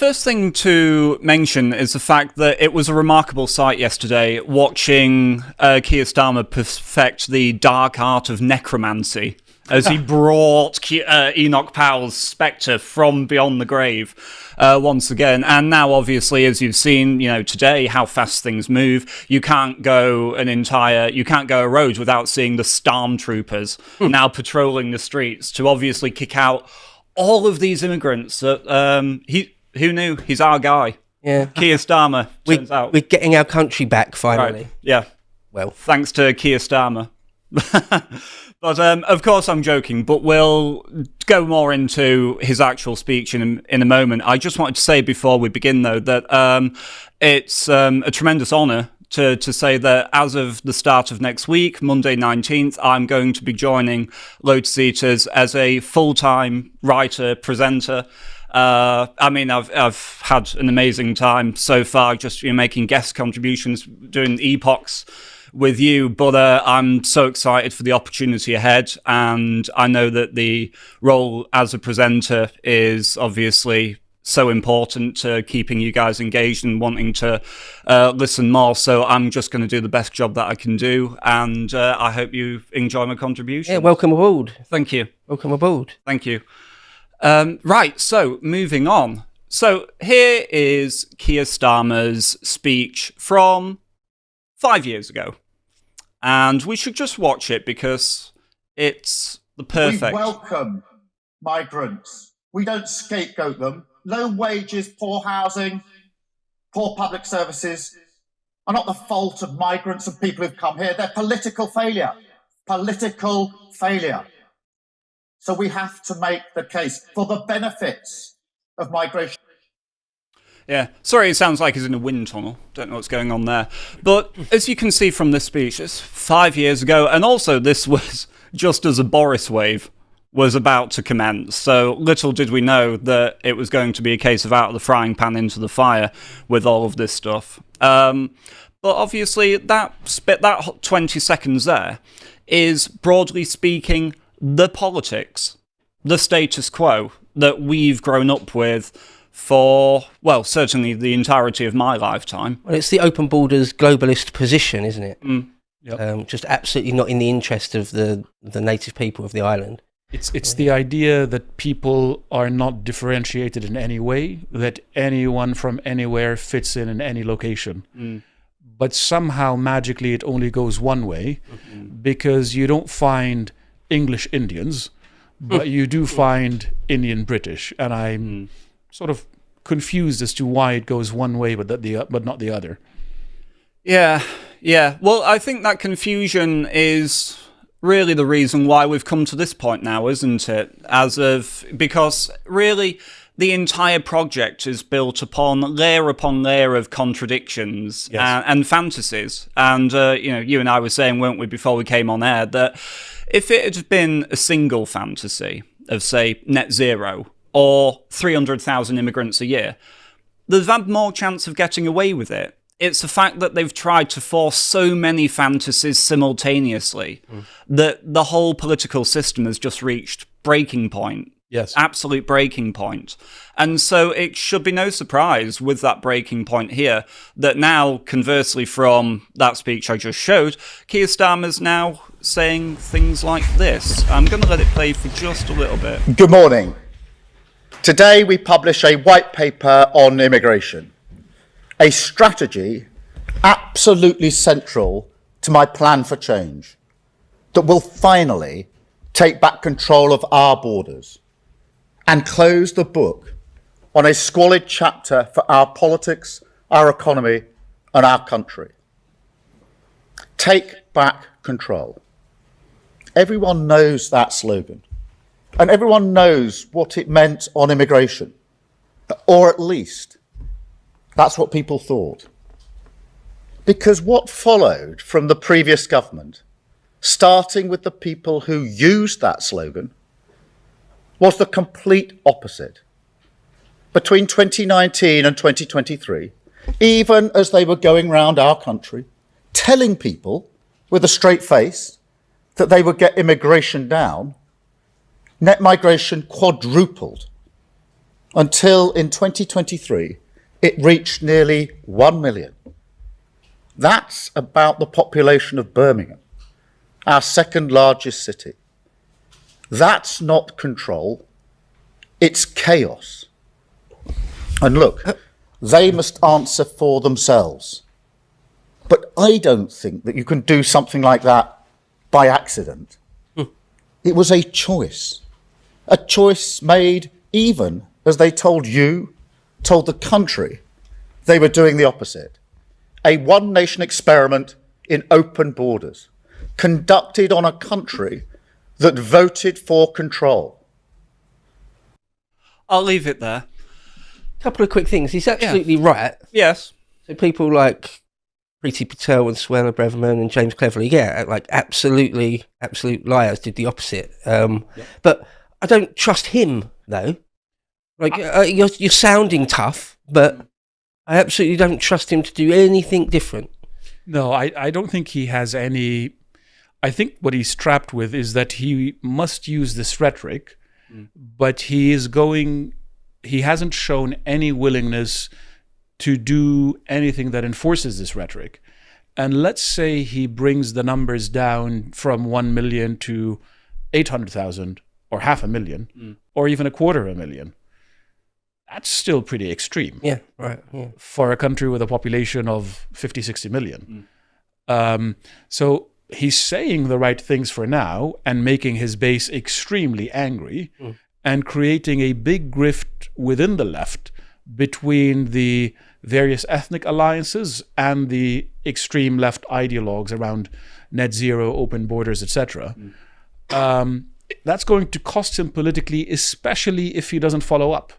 first thing to mention is the fact that it was a remarkable sight yesterday watching Keir Starmer perfect the dark art of necromancy as he brought Enoch Powell's spectre from beyond the grave once again. And now, obviously, as you've seen, today, how fast things move. You can't go a road without seeing the stormtroopers now patrolling the streets to obviously kick out all of these immigrants. Who knew? He's our guy. Yeah, Keir Starmer. Turns out we're getting our country back finally. Right. Yeah. Well, thanks to Keir Starmer. But of course I'm joking, but we'll go more into his actual speech in a moment. I just wanted to say before we begin, though, that it's a tremendous honour to say that as of the start of next week, Monday 19th, I'm going to be joining Lotus Eaters as a full-time writer, presenter. I've had an amazing time so far, just making guest contributions, doing epochs with you, but I'm so excited for the opportunity ahead, and I know that the role as a presenter is obviously so important to keeping you guys engaged and wanting to listen more, so I'm just going to do the best job that I can do, and I hope you enjoy my contribution. Yeah, welcome aboard. Thank you. Welcome aboard. Thank you. Right, so moving on. So here is Keir Starmer's speech from 5 years ago. And we should just watch it because it's the perfect... We welcome migrants. We don't scapegoat them. Low wages, poor housing, poor public services are not the fault of migrants and people who've come here. They're political failure. Political failure. So we have to make the case for the benefits of migration. Yeah, sorry, it sounds like he's in a wind tunnel. Don't know what's going on there. But as you can see from this speech, it's 5 years ago, and also this was just as a Boris wave was about to commence. So little did we know that it was going to be a case of out of the frying pan into the fire with all of this stuff. But obviously, that 20 seconds there is, broadly speaking, the politics, the status quo that we've grown up with for, well, certainly the entirety of my lifetime. Well, it's the open borders globalist position, isn't it? Yep. Just absolutely not in the interest of the native people of the island. It's the idea that people are not differentiated in any way, that anyone from anywhere fits in any location. But somehow, magically, it only goes one way, because you don't find English Indians, but you do find Indian British, and I'm sort of confused as to why it goes one way but not the other. Yeah. Well, I think that confusion is really the reason why we've come to this point now, isn't it? Because really the entire project is built upon layer of contradictions. Yes. And fantasies. And you and I were saying, weren't we, before we came on air, that if it had been a single fantasy of, say, net zero or 300,000 immigrants a year, they've had more chance of getting away with it. It's the fact that they've tried to force so many fantasies simultaneously that the whole political system has just reached breaking point. Yes. Absolute breaking point. And so it should be no surprise with that breaking point here that now, conversely from that speech I just showed, Keir Starmer's now saying things like this. I'm going to let it play for just a little bit. Good morning. Today we publish a white paper on immigration, a strategy absolutely central to my plan for change that will finally take back control of our borders and close the book on a squalid chapter for our politics, our economy, and our country. Take back control. Everyone knows that slogan, and everyone knows what it meant on immigration, or at least that's what people thought. Because what followed from the previous government, starting with the people who used that slogan, was the complete opposite. Between 2019 and 2023, even as they were going round our country, telling people with a straight face that they would get immigration down, net migration quadrupled. until in 2023 it reached nearly 1 million. That's about the population of Birmingham, our second largest city. That's not control, it's chaos. And look, they must answer for themselves. But I don't think that you can do something like that by accident. It was a choice made even as they told the country, they were doing the opposite. A one-nation experiment in open borders, conducted on a country that voted for control. I'll leave it there. Couple of quick things. He's absolutely right. Yes. So people like Priti Patel and Suella Braverman and James Cleverly, like absolute liars, did the opposite. But I don't trust him, though. Like, you're sounding tough, but I absolutely don't trust him to do anything different. No, I don't think he has any... I think what he's trapped with is that he must use this rhetoric, but he hasn't shown any willingness to do anything that enforces this rhetoric. And let's say he brings the numbers down from 1 million to 800,000 or 500,000 or even 250,000. That's still pretty extreme. Yeah, right. Yeah. For a country with a population of 50, 60 million. So he's saying the right things for now and making his base extremely angry and creating a big grift within the left between the various ethnic alliances and the extreme left ideologues around net zero, open borders, etc. That's going to cost him politically, especially if he doesn't follow up.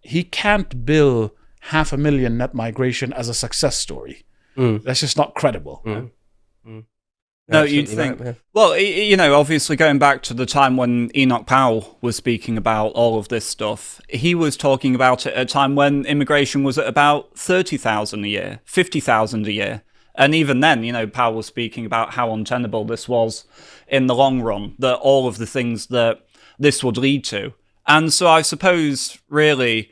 He can't bill 500,000 net migration as a success story. That's just not credible. No, you'd think. Right, yeah. Well, obviously going back to the time when Enoch Powell was speaking about all of this stuff, he was talking about it at a time when immigration was at about 30,000 a year, 50,000 a year. And even then, Powell was speaking about how untenable this was in the long run, that all of the things that this would lead to. And so I suppose, really,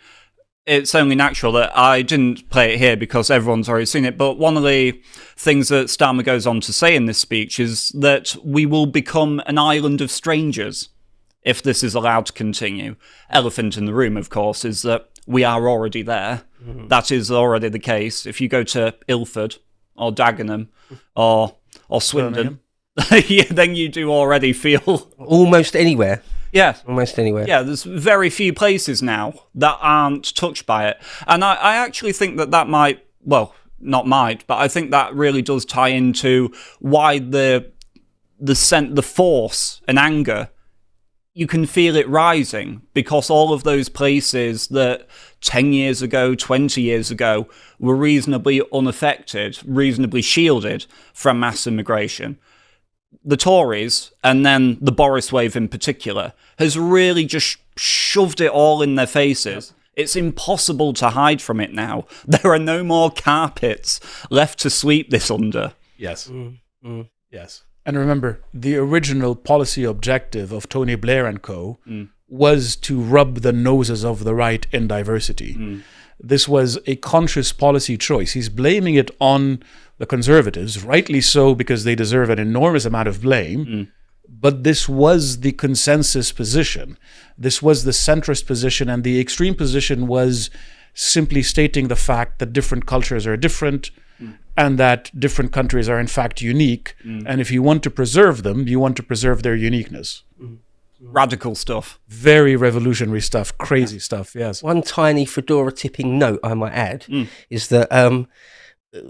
it's only natural that I didn't play it here because everyone's already seen it, but one of the things that Starmer goes on to say in this speech is that we will become an island of strangers if this is allowed to continue. Elephant in the room, of course, is that we are already there. That is already the case. If you go to Ilford or Dagenham or Swindon, then you do already feel... Almost anywhere. Yeah. Almost anywhere. Yeah, there's very few places now that aren't touched by it. And I actually think that might, well, not might, but I think that really does tie into why the force and anger, you can feel it rising, because all of those places that 10 years ago, 20 years ago, were reasonably unaffected, reasonably shielded from mass immigration, the Tories, and then the Boris wave in particular, has really just shoved it all in their faces. It's impossible to hide from it now. There are no more carpets left to sweep this under. Yes. Yes. And remember, the original policy objective of Tony Blair and co. Was to rub the noses of the right in diversity. This was a conscious policy choice. He's blaming it on the Conservatives, rightly so, because they deserve an enormous amount of blame. But this was the consensus position. This was the centrist position, and the extreme position was simply stating the fact that different cultures are different and that different countries are in fact unique. And if you want to preserve them, you want to preserve their uniqueness. Radical stuff. Very revolutionary stuff, crazy stuff, yes. One tiny fedora tipping note I might add is that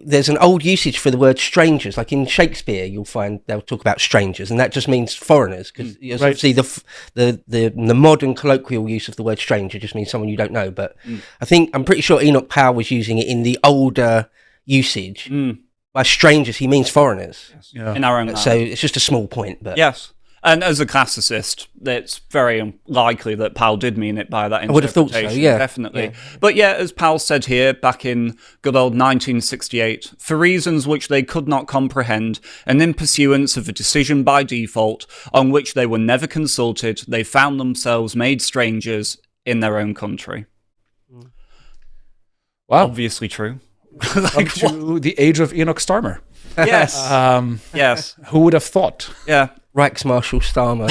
there's an old usage for the word strangers. Like in Shakespeare, you'll find they'll talk about strangers, and that just means foreigners, because obviously the modern colloquial use of the word stranger just means someone you don't know. But I'm pretty sure Enoch Powell was using it in the older usage. By strangers, he means foreigners. Yes. Yeah. In our own So it's just a small point. But yes. And as a classicist, it's very unlikely that Powell did mean it by that interpretation. I would have thought so, yeah. Definitely. Yeah. But yeah, as Powell said here back in good old 1968, for reasons which they could not comprehend, and in pursuance of a decision by default on which they were never consulted, they found themselves made strangers in their own country. Wow. Obviously true. Come to the age of Enoch Starmer. Yes. Yes. Who would have thought? Yeah. Reichsmarshal Starmer.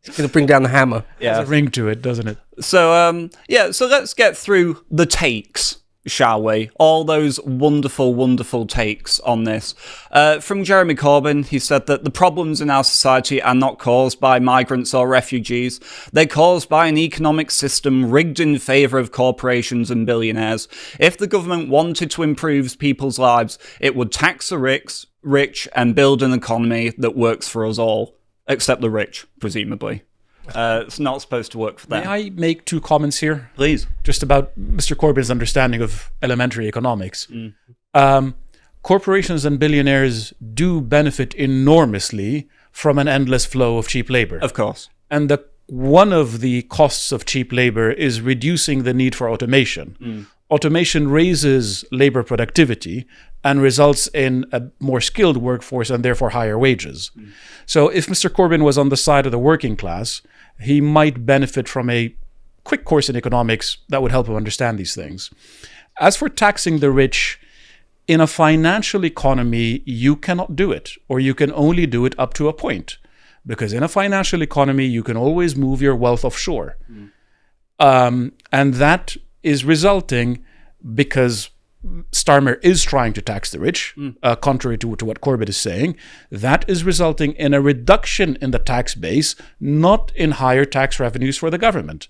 It's gonna bring down the hammer. Yeah. There's a ring to it, doesn't it? So, so let's get through the takes, shall we? All those wonderful, wonderful takes on this. From Jeremy Corbyn, he said that the problems in our society are not caused by migrants or refugees. They're caused by an economic system rigged in favour of corporations and billionaires. If the government wanted to improve people's lives, it would tax the rich and build an economy that works for us all. Except the rich, presumably. It's not supposed to work for them. May I make 2 comments here? Please. Just about Mr. Corbyn's understanding of elementary economics. Corporations and billionaires do benefit enormously from an endless flow of cheap labor. Of course. And one of the costs of cheap labor is reducing the need for automation. Automation raises labor productivity and results in a more skilled workforce and therefore higher wages. So if Mr. Corbyn was on the side of the working class, he might benefit from a quick course in economics that would help him understand these things. As for taxing the rich, in a financial economy, you cannot do it, or you can only do it up to a point. Because in a financial economy, you can always move your wealth offshore. And that is resulting because Starmer is trying to tax the rich, contrary to what Corbyn is saying. That is resulting in a reduction in the tax base, not in higher tax revenues for the government.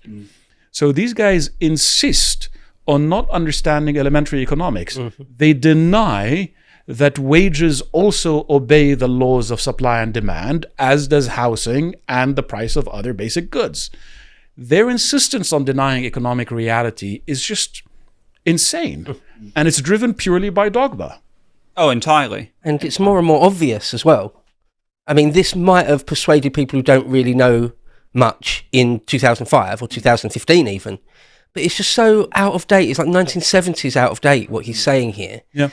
So these guys insist on not understanding elementary economics. They deny that wages also obey the laws of supply and demand, as does housing and the price of other basic goods. Their insistence on denying economic reality is just insane. And it's driven purely by dogma. Oh, entirely. And it's more and more obvious as well. I mean, this might have persuaded people who don't really know much in 2005 or 2015 even. But it's just so out of date. It's like 1970s out of date, what he's saying here. Yeah.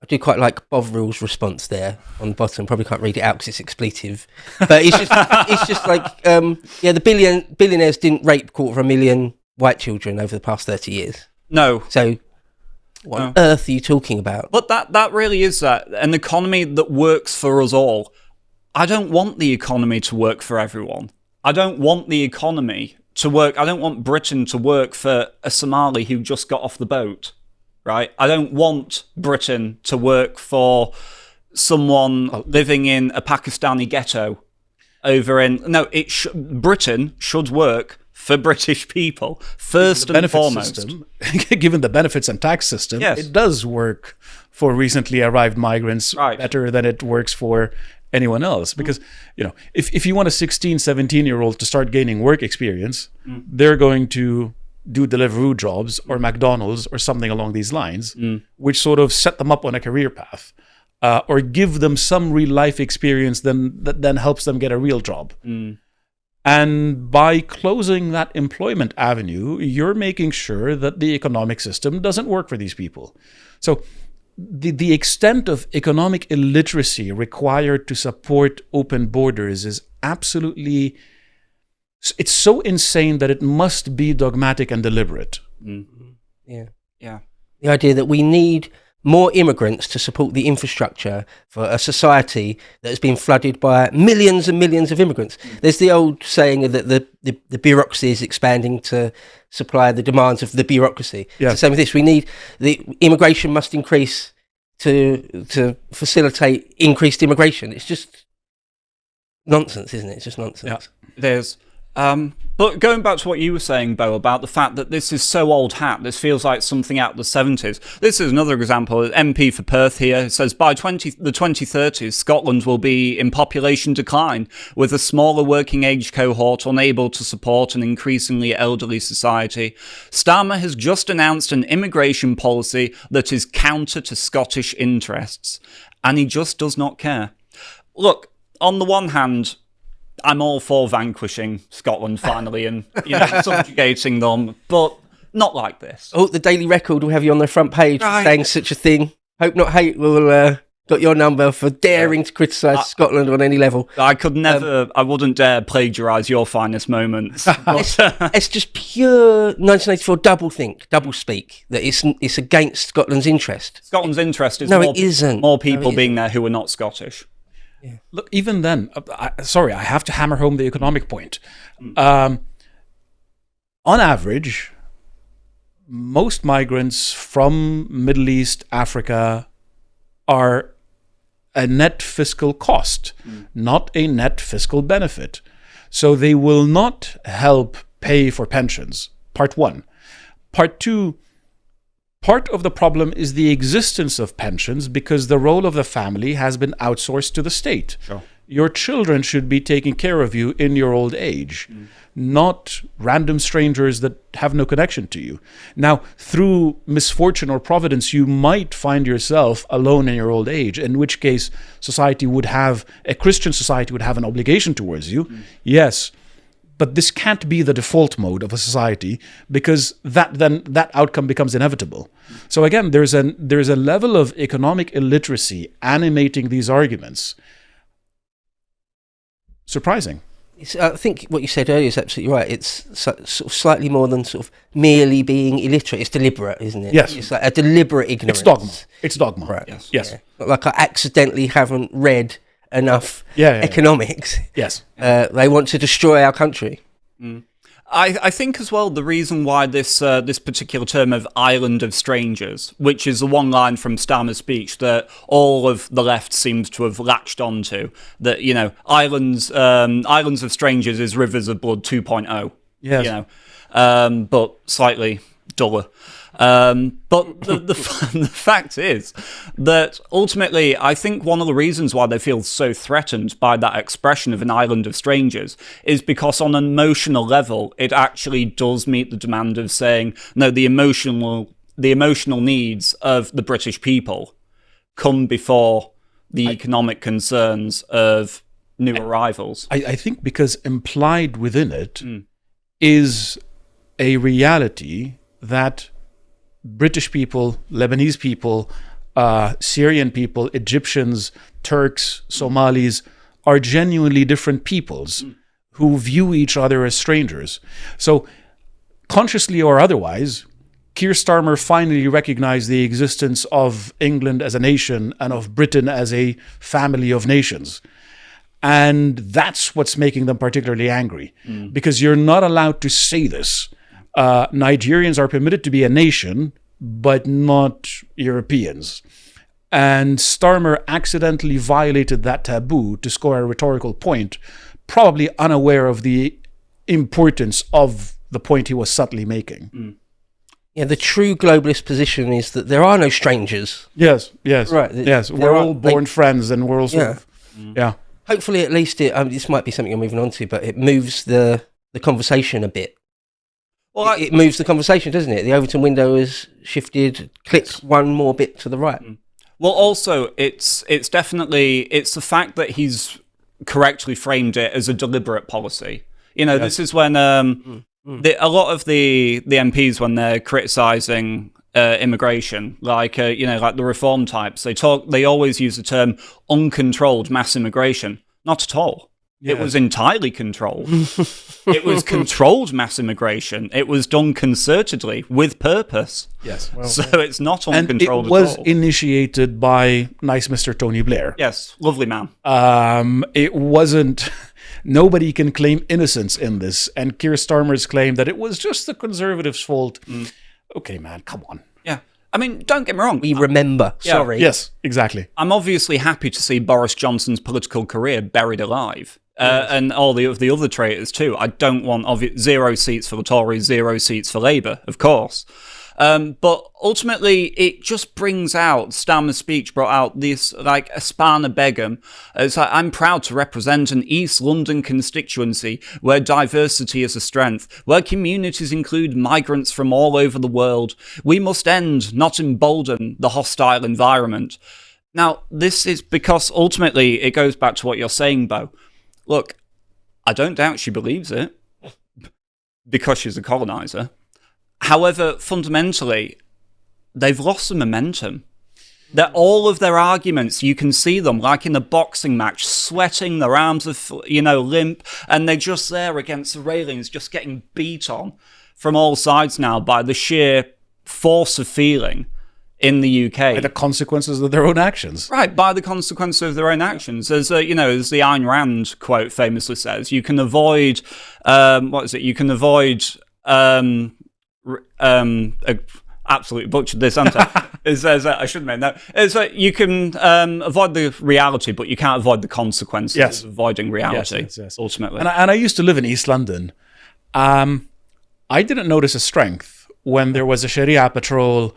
I do quite like Bovril's response there on the bottom. Probably can't read it out because it's expletive. But it's just like, the billionaires didn't rape 250,000 white children over the past 30 years. No. So what on earth are you talking about? But that really is an economy that works for us all. I don't want the economy to work for everyone. I don't want the economy to work. I don't want Britain to work for a Somali who just got off the boat, right? I don't want Britain to work for someone living in a Pakistani ghetto over in... No, Britain should work for British people, first and foremost. Given the benefits and tax system, yes, it does work for recently arrived migrants better than it works for anyone else. Because, if you want a 16, 17-year-old to start gaining work experience, they're going to do Deliveroo jobs or McDonald's or something along these lines, which sort of set them up on a career path, or give them some real life experience that then helps them get a real job. And by closing that employment avenue, you're making sure that the economic system doesn't work for these people. So the extent of economic illiteracy required to support open borders is absolutely... It's so insane that it must be dogmatic and deliberate. Yeah. The idea that we need more immigrants to support the infrastructure for a society that has been flooded by millions and millions of immigrants. There's the old saying that the bureaucracy is expanding to supply the demands of the bureaucracy. Yeah. So same with this. The immigration must increase to facilitate increased immigration. It's just nonsense, isn't it? It's just nonsense. Yeah, it is. But going back to what you were saying, Bo, about the fact that this is so old hat, this feels like something out of the 70s. This is another example. MP for Perth here says by the 2030s, Scotland will be in population decline, with a smaller working age cohort unable to support an increasingly elderly society. Starmer has just announced an immigration policy that is counter to Scottish interests, and he just does not care. Look, on the one hand, I'm all for vanquishing Scotland finally and subjugating them, but not like this. Oh, the Daily Record will have you on their front page saying such a thing. Hope not hate will got your number for daring to criticise Scotland on any level. I could never, I wouldn't dare plagiarise your finest moments. It's just pure 1984 double speak, that it's against Scotland's interest. Scotland's interest is it isn't. More people being there who are not Scottish. Look, even then, I have to hammer home the economic point. On average, most migrants from Middle East, Africa are a net fiscal cost, not a net fiscal benefit. So they will not help pay for pensions, part one. Part two, part of the problem is the existence of pensions because the role of the family has been outsourced to the state. Sure. Your children should be taking care of you in your old age, not random strangers that have no connection to you. Now, through misfortune or providence, you might find yourself alone in your old age, in which case a Christian society would have an obligation towards you. Yes, but this can't be the default mode of a society because that outcome becomes inevitable. So again, there's a level of economic illiteracy animating these arguments. Surprising. I think what you said earlier is absolutely right. It's sort of slightly more than sort of merely being illiterate. It's deliberate, isn't it? Yes. It's like a deliberate ignorance. It's dogma. Right. Yes. Yeah. Not like I accidentally haven't read enough economics. Yes. They want to destroy our country. I think as well the reason why this particular term of island of strangers, which is the one line from Starmer's speech that all of the left seems to have latched onto, that islands of strangers is rivers of blood 2.0. Yes. But slightly duller. But the fact is that ultimately, I think one of the reasons why they feel so threatened by that expression of an island of strangers is because on an emotional level, it actually does meet the demand of saying, no, the emotional needs of the British people come before the economic concerns of new arrivals. I think because implied within it is a reality that British people, Lebanese people, Syrian people, Egyptians, Turks, Somalis are genuinely different peoples who view each other as strangers. So, consciously or otherwise, Keir Starmer finally recognized the existence of England as a nation and of Britain as a family of nations. And that's what's making them particularly angry, because you're not allowed to say this. Nigerians are permitted to be a nation, but not Europeans. And Starmer accidentally violated that taboo to score a rhetorical point, probably unaware of the importance of the point he was subtly making. Yeah, the true globalist position is that there are no strangers. Yes. Right. Yes, we're all born friends and we're all sort of... Yeah. Hopefully, at least this might be something you're moving on to, but it moves the conversation a bit. Well, it moves the conversation, doesn't it? The Overton window has shifted. Click one more bit to the right. Well, also, it's definitely the fact that he's correctly framed it as a deliberate policy. This is when a lot of the MPs, when they're criticising immigration, like the reform types, they always use the term uncontrolled mass immigration. Not at all. Yes. It was entirely controlled. It was controlled mass immigration. It was done concertedly with purpose. Yes. Well, so it's not uncontrolled at all. It was all. Initiated by nice Mr. Tony Blair. Yes, lovely man. It wasn't... Nobody can claim innocence in this. And Keir Starmer's claim that it was just the Conservatives' fault. Okay, man, come on. Yeah. I mean, don't get me wrong. We remember. Sorry. Yes, exactly. I'm obviously happy to see Boris Johnson's political career buried alive. And all the other traitors too. I don't want 0 seats for the Tories, 0 seats for Labour, of course. But ultimately, it just brings out, Starmer's speech brought out this, like, Aspana Begum. It's like, I'm proud to represent an East London constituency where diversity is a strength, where communities include migrants from all over the world. We must end, not embolden, the hostile environment. Now, this is because ultimately it goes back to what you're saying, Bo. Look, I don't doubt she believes it, because she's a coloniser. However, fundamentally, they've lost the momentum. That all of their arguments, you can see them like in a boxing match, sweating, their arms are, limp, and they're just there against the railings, just getting beat on from all sides now by the sheer force of feeling in the UK. By the consequences of their own actions. Right, by the consequences of their own actions. As as the Ayn Rand quote famously says, you can avoid, You can avoid, absolutely butchered this, haven't I? It says, I shouldn't mean that. It's you can avoid the reality, but you can't avoid the consequences of avoiding reality, ultimately. And I used to live in East London. I didn't notice a strength when there was a Sharia patrol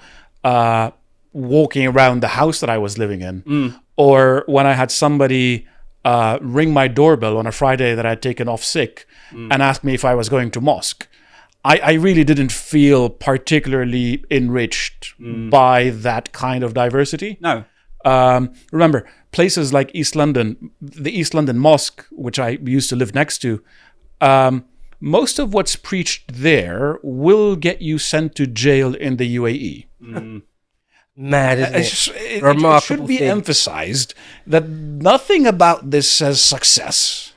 walking around the house that I was living in, or when I had somebody ring my doorbell on a Friday that I had taken off sick and ask me if I was going to mosque. I really didn't feel particularly enriched by that kind of diversity. No. Remember, places like East London, the East London Mosque, which I used to live next to, most of what's preached there will get you sent to jail in the UAE. Mad, isn't it? It should be emphasized that nothing about this says success.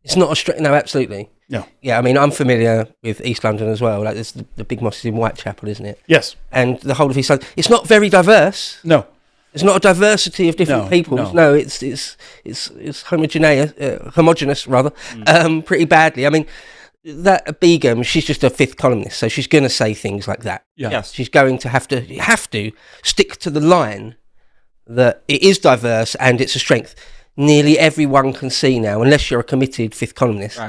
It's not a no, absolutely. No. Yeah, I mean, I'm familiar with East London as well. Like, there's the big mosque is in Whitechapel, isn't it? Yes. And the whole of East London. It's not very diverse. No. It's not a diversity of different peoples. No, it's homogeneous rather, pretty badly. I mean, that Begum, she's just a fifth columnist, so she's going to say things like that. Yeah. Yes. She's going to have to stick to the line that it is diverse and it's a strength. Nearly everyone can see now, unless you're a committed fifth columnist,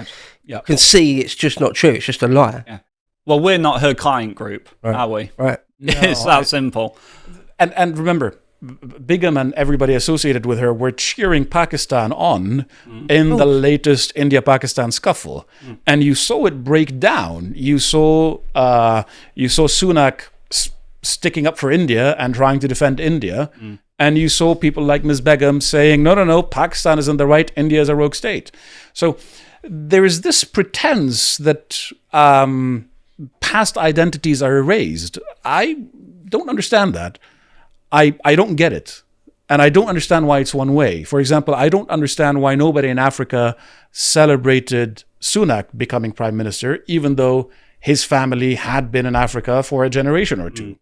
can see it's just not true. It's just a lie. Yeah. Well, we're not her client group, are we? Right. No, it's that simple. And remember, Begum and everybody associated with her were cheering Pakistan on in the latest India-Pakistan scuffle, and you saw it break down. You saw Sunak sticking up for India and trying to defend India, and you saw people like Ms. Begum saying, no, Pakistan is in the right, India is a rogue state. So there is this pretense that past identities are erased. I don't understand that. I don't get it. And I don't understand why it's one way. For example, I don't understand why nobody in Africa celebrated Sunak becoming prime minister, even though his family had been in Africa for a generation or two.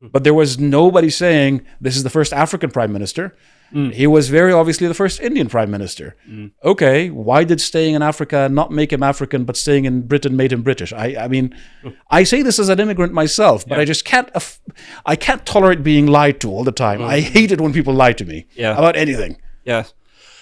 But there was nobody saying, this is the first African prime minister. He was very obviously the first Indian prime minister. Okay, why did staying in Africa not make him African, but staying in Britain made him British? I mean, I say this as an immigrant myself, but I just can't tolerate being lied to all the time. I hate it when people lie to me about anything. Yes.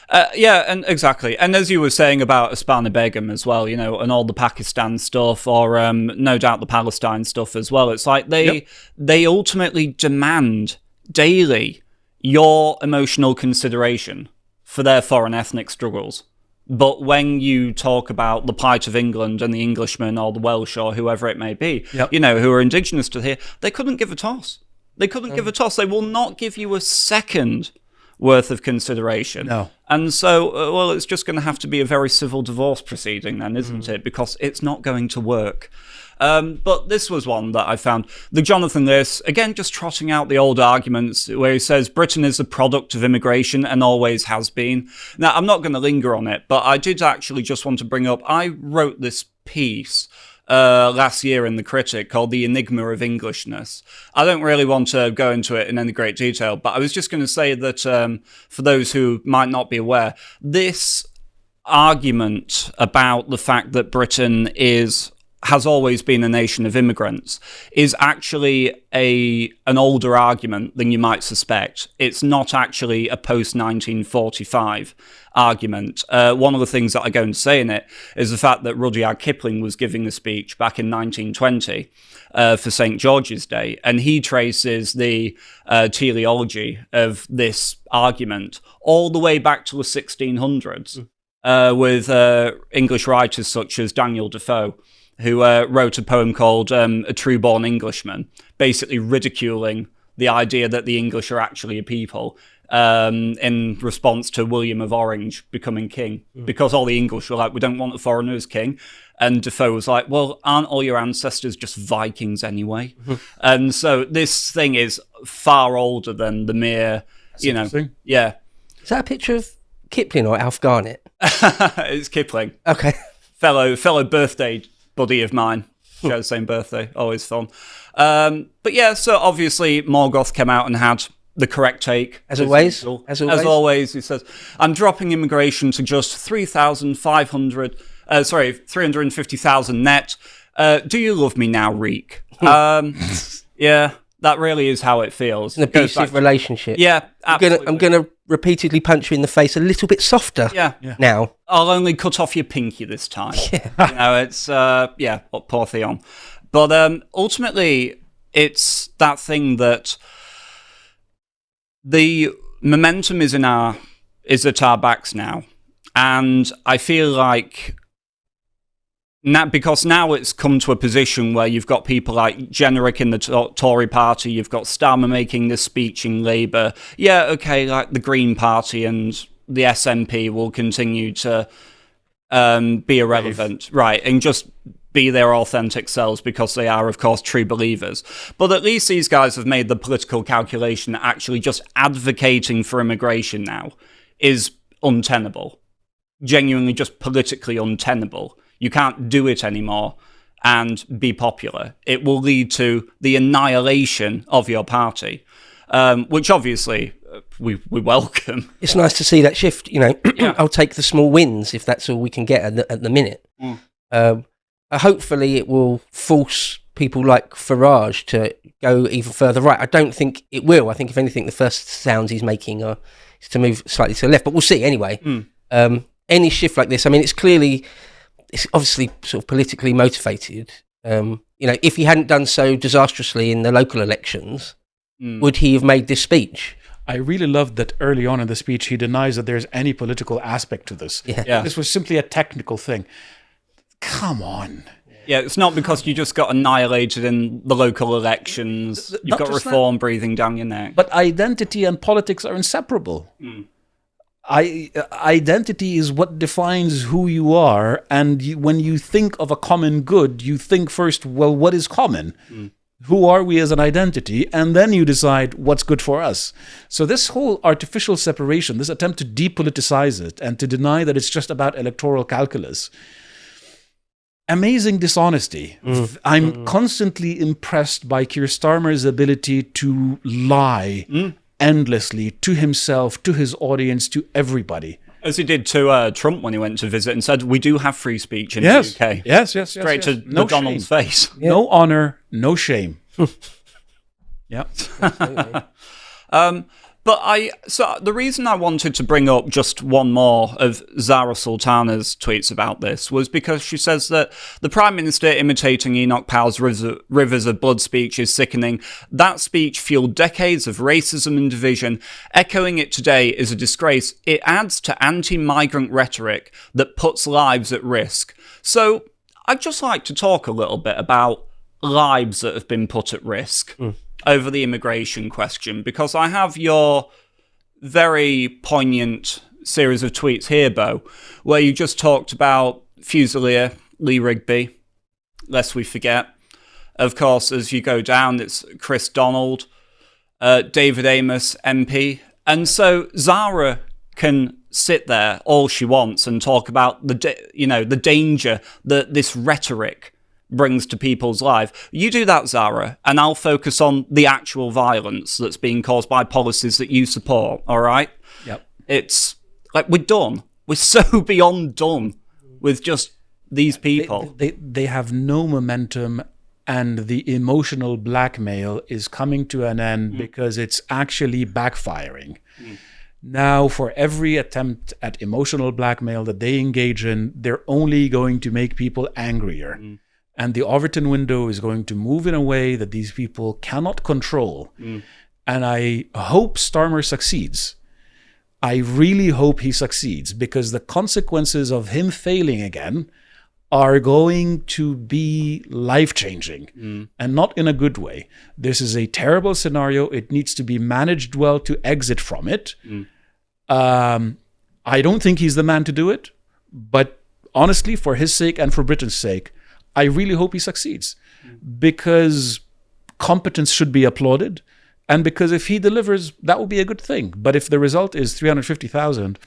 And exactly. And as you were saying about Uspana Begum as well, and all the Pakistan stuff, or no doubt the Palestine stuff as well, it's like they ultimately demand daily your emotional consideration for their foreign ethnic struggles. But when you talk about the plight of England and the Englishmen or the Welsh or whoever it may be, who are indigenous to here, they couldn't give a toss. They couldn't give a toss. They will not give you a second worth of consideration. No. And so, it's just going to have to be a very civil divorce proceeding then, isn't it? Because it's not going to work. But this was one that I found. The Jonathan Lewis, again, just trotting out the old arguments where he says Britain is a product of immigration and always has been. Now, I'm not going to linger on it, but I did actually just want to bring up, I wrote this piece last year in The Critic called The Enigma of Englishness. I don't really want to go into it in any great detail, but I was just going to say that for those who might not be aware, this argument about the fact that Britain has always been a nation of immigrants is actually an older argument than you might suspect. It's not actually a post-1945 argument. One of the things that I'm going to say in it is the fact that Rudyard Kipling was giving a speech back in 1920 for St. George's Day, and he traces the teleology of this argument all the way back to the 1600s with English writers such as Daniel Defoe, who wrote a poem called A True-Born Englishman, basically ridiculing the idea that the English are actually a people in response to William of Orange becoming king. Because all the English were like, we don't want a foreigner as king. And Defoe was like, well, aren't all your ancestors just Vikings anyway? And so this thing is far older than the mere, yeah. Is that a picture of Kipling or Alf Garnett? It's Kipling. Okay. Fellow birthday buddy of mine. Share the same birthday. Always fun. But yeah, so obviously Morgoth came out and had the correct take. As always. As always, he says, I'm dropping immigration to just 350,000 net. Do you love me now, Reek? Yeah, that really is how it feels. An abusive relationship. Yeah, absolutely. I'm gonna repeatedly punch you in the face a little bit softer. Yeah. Now. I'll only cut off your pinky this time. It's poor Theon. But ultimately, it's that thing that the momentum is at our backs now, and I feel like because now it's come to a position where you've got people like Jenrick in the Tory party, you've got Starmer making this speech in Labour. Yeah, okay, like the Green Party and the SNP will continue to be irrelevant, right, and just be their authentic selves because they are, of course, true believers. But at least these guys have made the political calculation that actually just advocating for immigration now is untenable. Genuinely just politically untenable. You can't do it anymore and be popular. It will lead to the annihilation of your party, which obviously we welcome. It's nice to see that shift, I'll take the small wins if that's all we can get at the minute. Hopefully it will force people like Farage to go even further right. I don't think it will. I think, if anything, the first sounds he's making is to move slightly to the left, but we'll see anyway. Any shift like this, I mean, it's obviously sort of politically motivated. If he hadn't done so disastrously in the local elections, would he have made this speech? I really loved that early on in the speech, he denies that there's any political aspect to this. Yeah. This was simply a technical thing. Come on. Yeah, it's not because you just got annihilated in the local elections. You've got reform breathing down your neck. But identity and politics are inseparable. Identity is what defines who you are. And when you think of a common good, you think first, well, what is common? Who are we as an identity? And then you decide what's good for us. So this whole artificial separation, this attempt to depoliticize it and to deny that it's just about electoral calculus, amazing dishonesty. I'm constantly impressed by Keir Starmer's ability to lie endlessly to himself, to his audience, to everybody. As he did to Trump when he went to visit and said, we do have free speech in the UK. Yes. Straight to Donald's face. Yeah. No honor, no shame. Yeah. So the reason I wanted to bring up just one more of Zara Sultana's tweets about this was because she says that the Prime Minister imitating Enoch Powell's Rivers of Blood speech is sickening. That speech fueled decades of racism and division. Echoing it today is a disgrace. It adds to anti-migrant rhetoric that puts lives at risk. So I'd just like to talk a little bit about lives that have been put at risk over the immigration question, because I have your very poignant series of tweets here, Bo, where you just talked about Fusilier, Lee Rigby, lest we forget. Of course, as you go down, it's Chris Donald, David Amos, MP. And so Zara can sit there all she wants and talk about the danger that this rhetoric brings to people's life. You do that, Zara, and I'll focus on the actual violence that's being caused by policies that you support, all right? Yep. It's like we're done. We're so beyond done with just these people. They have no momentum, and the emotional blackmail is coming to an end because it's actually backfiring. Now, for every attempt at emotional blackmail that they engage in, they're only going to make people angrier. And the Overton window is going to move in a way that these people cannot control. And I hope Starmer succeeds. I really hope he succeeds, because the consequences of him failing again are going to be life-changing, and not in a good way. This is a terrible scenario. It needs to be managed well to exit from it. I don't think he's the man to do it, but honestly, for his sake and for Britain's sake, I really hope he succeeds, because competence should be applauded, and because if he delivers, that will be a good thing. But if the result is 350,000,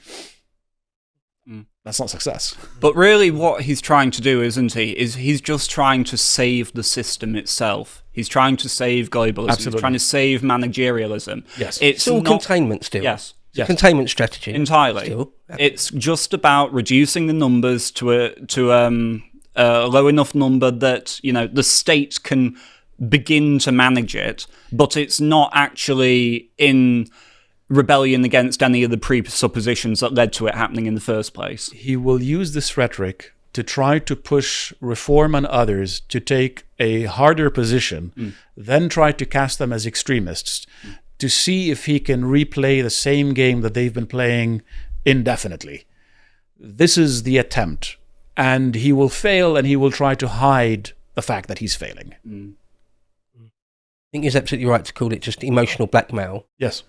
that's not success. But really what he's trying to do, isn't he, is he's just trying to save the system itself. He's trying to save globalism. Absolutely. He's trying to save managerialism. Yes. It's all not, containment still. Yes. It's a containment strategy. Entirely. Still. It's just about reducing the numbers to a low enough number that, you know, the state can begin to manage it, but it's not actually in rebellion against any of the presuppositions that led to it happening in the first place. He will use this rhetoric to try to push Reform and others to take a harder position, then try to cast them as extremists, to see if he can replay the same game that they've been playing indefinitely. This is the attempt, and he will fail, and he will try to hide the fact that he's failing. I think he's absolutely right to call it just emotional blackmail. Yes.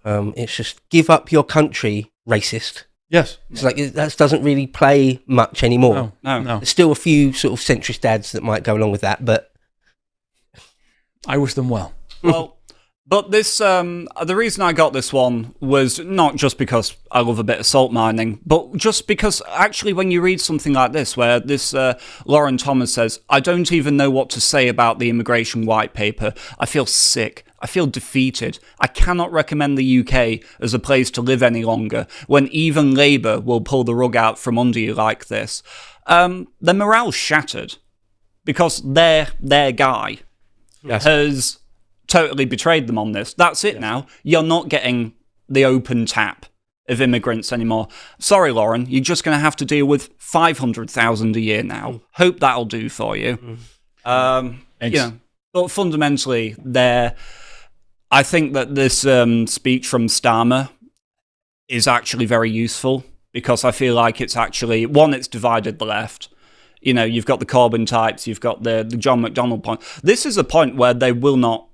It's just give up your country, racist. Yes. It's like that doesn't really play much anymore. No. There's still a few sort of centrist dads that might go along with that, but I wish them well. Well, but this, the reason I got this one was not just because I love a bit of salt mining, but just because actually when you read something like this, where this Lauren Thomas says, I don't even know what to say about the immigration white paper. I feel sick. I feel defeated. I cannot recommend the UK as a place to live any longer when even Labour will pull the rug out from under you like this. Their morale's shattered because their guy has totally betrayed them on this. That's it now. You're not getting the open tap of immigrants anymore. Sorry, Lauren, you're just going to have to deal with 500,000 a year now. Hope that'll do for you. You know, but fundamentally, I think that this speech from Starmer is actually very useful because I feel like it's actually, one, it's divided the left. You know, you've got the Corbyn types, you've got the John McDonnell point. This is a point where they will not,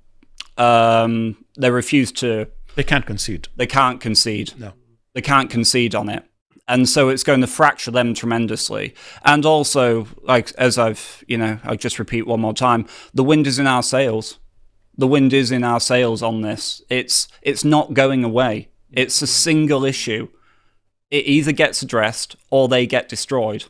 they refuse to... They can't concede. They can't concede. No. They can't concede on it. And so it's going to fracture them tremendously. And also, like, as I'll just repeat one more time, the wind is in our sails. The wind is in our sails on this. It's not going away. It's a single issue. It either gets addressed or they get destroyed.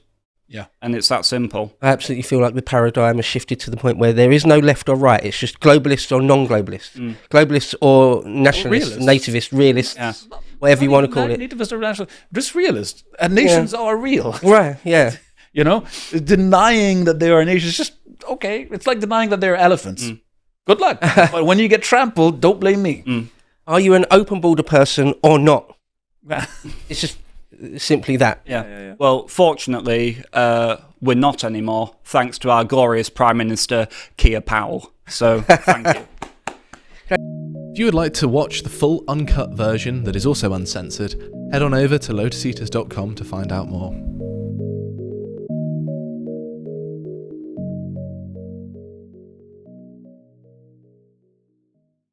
Yeah. And it's that simple. I absolutely feel like the paradigm has shifted to the point where there is no left or right. It's just globalists or non-globalists. Globalists or nationalists, nativist, realists, whatever you want to call it. Nativist or nationalist, just realists. And nations are real. Right, yeah. You know, denying that they are nations, just, okay, it's like denying that they're elephants. Good luck. But when you get trampled, don't blame me. Are you an open border person or not? It's just simply that. Yeah. Well, fortunately, we're not anymore, thanks to our glorious Prime Minister, Keir Powell. So, thank you. If you would like to watch the full uncut version that is also uncensored, head on over to lotuseaters.com to find out more.